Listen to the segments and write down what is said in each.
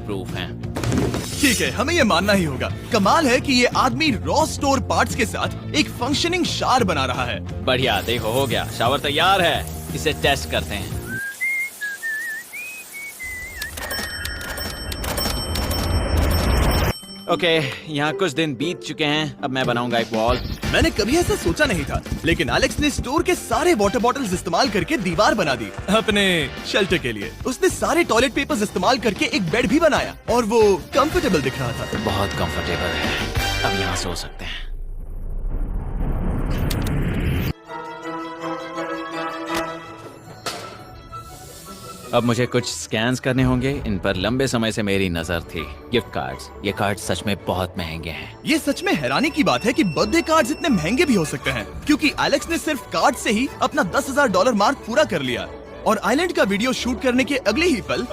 Proof हैं। ठीक है, हमें ये मानना ही होगा। कमाल है कि ये आदमी रॉ स्टोर पार्ट्स के साथ एक फंक्शनिंग शार बना रहा है। बढ़िया, देखो हो गया, शावर तैयार है। इसे टेस्ट करते हैं। ओके, यहाँ कुछ दिन बीत चुके हैं। अब मैं बनाऊंगा एक वॉल। मैंने कभी ऐसा सोचा नहीं था, लेकिन एलेक्स ने स्टोर के सारे वाटर बॉटल्स इस्तेमाल करके दीवार बना दी अपने शेल्टर के लिए। उसने सारे टॉयलेट पेपर्स इस्तेमाल करके एक बेड भी बनाया और वो कंफर्टेबल दिख रहा था। बहुत कंफर्टेबल है। अब यहाँ सो सकते हैं। अब मुझे कुछ स्कैन्स करने होंगे। इन पर लंबे समय से मेरी नजर थी। Gift cards. ये कार्ड सच में बहुत महंगे हैं। ये सच में हैरानी की बात है कि बर्थडे कार्ड्स इतने महंगे भी हो सकते हैं, क्योंकि एलेक्स ने सिर्फ कार्ड से ही अपना $10,000 मार्क पूरा कर लिया। और आइलैंड का वीडियो शूट करने के अगले ही पल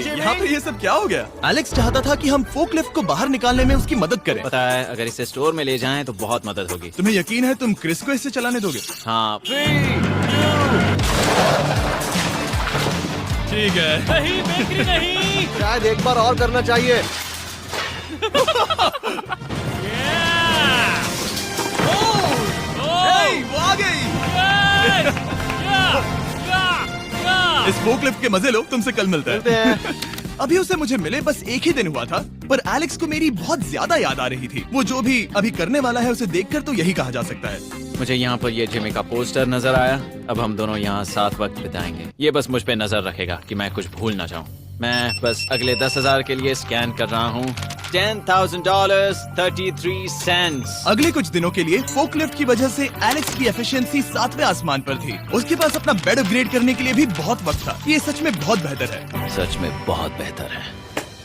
यहाँ पे ये सब क्या हो गया? एलेक्स चाहता था कि हम फोकलिफ्ट को बाहर निकालने में उसकी मदद करें। पता है, अगर इसे स्टोर में ले जाएं तो बहुत मदद होगी। तुम्हें यकीन है तुम क्रिस को इसे चलाने दोगे? हाँ। ठीक है। नहीं, बेकरी नहीं। शायद एक बार और करना चाहिए। वो आ गई। इस फोकलिफ्ट के मजे लो, तुमसे कल मिलते हैं। अभी उसे मुझे मिले बस एक ही दिन हुआ था, पर एलेक्स को मेरी बहुत ज्यादा याद आ रही थी। वो जो भी अभी करने वाला है उसे देखकर तो यही कहा जा सकता है। मुझे यहाँ पर ये जिमी का पोस्टर नजर आया। अब हम दोनों यहाँ साथ वक्त बिताएंगे। ये बस मुझ पे नजर रखेगा कि मैं कुछ भूल ना जाऊँ। मैं बस अगले 10,000 के लिए स्कैन कर रहा हूँ। $10,000 33 सेंट्स। अगले कुछ दिनों के लिए फोकलिफ्ट की वजह से एलेक्स की एफिशिएंसी 7वें आसमान पर थी। उसके पास अपना बेड अपग्रेड करने के लिए भी बहुत वक्त था। ये सच में बहुत बेहतर है। सच में बहुत बेहतर है।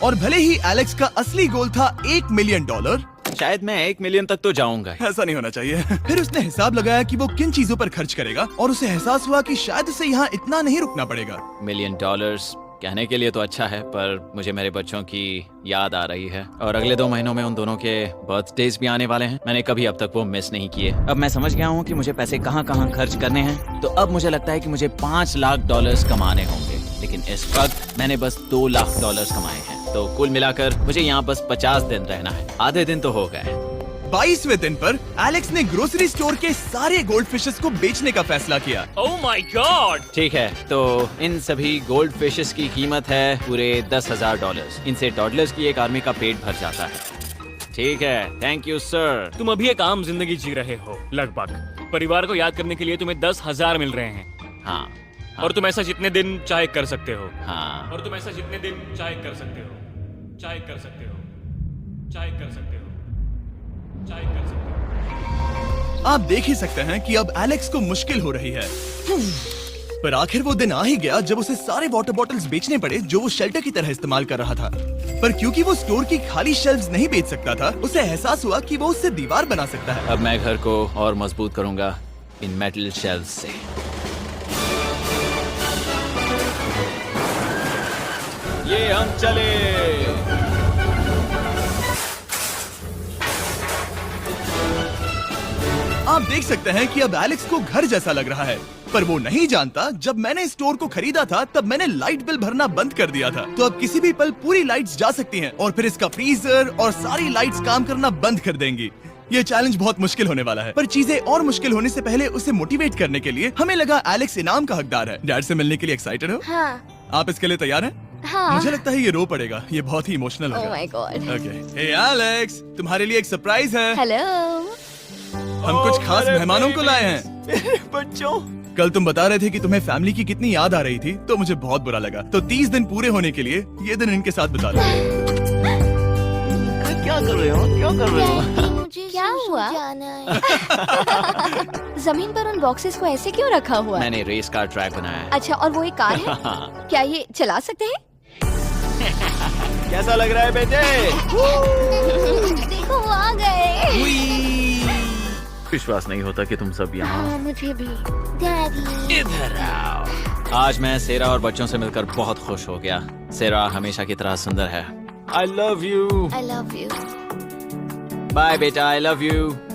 और भले ही एलेक्स का असली गोल था $1 मिलियन, शायद मैं 1 मिलियन तक तो जाऊंगा। ऐसा नहीं होना चाहिए। फिर उसने हिसाब लगाया कि वो किन चीजों पर खर्च करेगा और उसे एहसास हुआ कि शायद उसे यहाँ इतना नहीं रुकना पड़ेगा। $1 मिलियन कहने के लिए तो अच्छा है, पर मुझे मेरे बच्चों की याद आ रही है। और अगले 2 महीनों में उन दोनों के बर्थडेज भी आने वाले हैं। मैंने कभी अब तक वो मिस नहीं किए। अब मैं समझ गया हूँ कि मुझे पैसे कहाँ कहाँ खर्च करने हैं। तो अब मुझे लगता है कि मुझे $5 लाख कमाने होंगे। लेकिन इस वक्त मैंने बस $2 लाख कमाए हैं। तो कुल मिलाकर मुझे यहाँ बस 50 दिन रहना है। आधे दिन तो हो गए। 22वें दिन पर एलेक्स ने ग्रोसरी स्टोर के सारे गोल्ड फिशेस को बेचने का फैसला किया। Oh my God! ठीक है, तो इन सभी गोल्ड फिशेस की कीमत है पूरे $10,000। इनसे टॉडलर्स की एक आर्मी का पेट भर जाता है। ठीक है, थैंक यू सर। तुम अभी एक आम जिंदगी जी रहे हो लगभग। परिवार को याद करने के लिए तुम्हें 10,000 मिल रहे हैं। हाँ। और तुम ऐसा जितने दिन चाहे कर सकते हो। हाँ। और तुम ऐसा जितने दिन चाहे कर सकते हो। चाहे कर सकते हो। चाहे कर सकते हो। चाहे कर सकते हो। आप देख ही सकते हैं कि अब एलेक्स को मुश्किल हो रही है। पर आखिर वो दिन आ ही गया जब उसे सारे वाटर बॉटल्स बेचने पड़े जो वो शेल्टर की तरह इस्तेमाल कर रहा था। पर क्योंकि वो स्टोर की खाली शेल्व्स नहीं बेच सकता था, उसे एहसास हुआ कि वो उससे दीवार बना सकता है। अब मैं घर को और मजबूत करूंगा इन मेटल शेल्व्स से। ये हम चले। आप देख सकते हैं कि अब एलेक्स को घर जैसा लग रहा है, पर वो नहीं जानता जब मैंने स्टोर को खरीदा था तब मैंने लाइट बिल भरना बंद कर दिया था। तो अब किसी भी पल पूरी लाइट्स जा सकती हैं और फिर इसका फ्रीजर और सारी लाइट्स काम करना बंद कर देंगी। ये चैलेंज बहुत मुश्किल होने वाला है, पर चीजें और मुश्किल होने से पहले उसे मोटिवेट करने के लिए हमें लगा एलेक्स इनाम का हकदार है। डैड से मिलने के लिए एक्साइटेड हो? हाँ। आप इसके लिए तैयार हैं? हाँ। मुझे लगता है ये रो पड़ेगा। ये बहुत ही इमोशनल Oh होगा। my God. Okay, hey Alex, तुम्हारे लिए एक सरप्राइज है। हेलो। हम कुछ खास मेहमानों को लाए हैं। बच्चों, कल तुम बता रहे थे कि तुम्हें फैमिली की कितनी याद आ रही थी, तो मुझे बहुत बुरा लगा। तो 30 दिन पूरे होने के लिए ये दिन इनके साथ बिता लो। क्या कर रहे हो? क्या कर रहे हो? मुझे क्या हुआ? जमीन पर उन बॉक्सेस को ऐसे क्यों रखा हुआ है? मैंने रेस कार ट्रैक बनाया है। अच्छा, और वो एक कार है? क्या ये चला सकते हैं? कैसा लग रहा है बेटे? देखो वो आ गए। विश्वास नहीं होता कि तुम सब यहाँ। हाँ, मुझे भी। डैडी। इधर आओ। आज मैं सेरा और बच्चों से मिलकर बहुत खुश हो गया। सेरा हमेशा की तरह सुंदर है। I love you. I love you. Bye बेटा, I love you.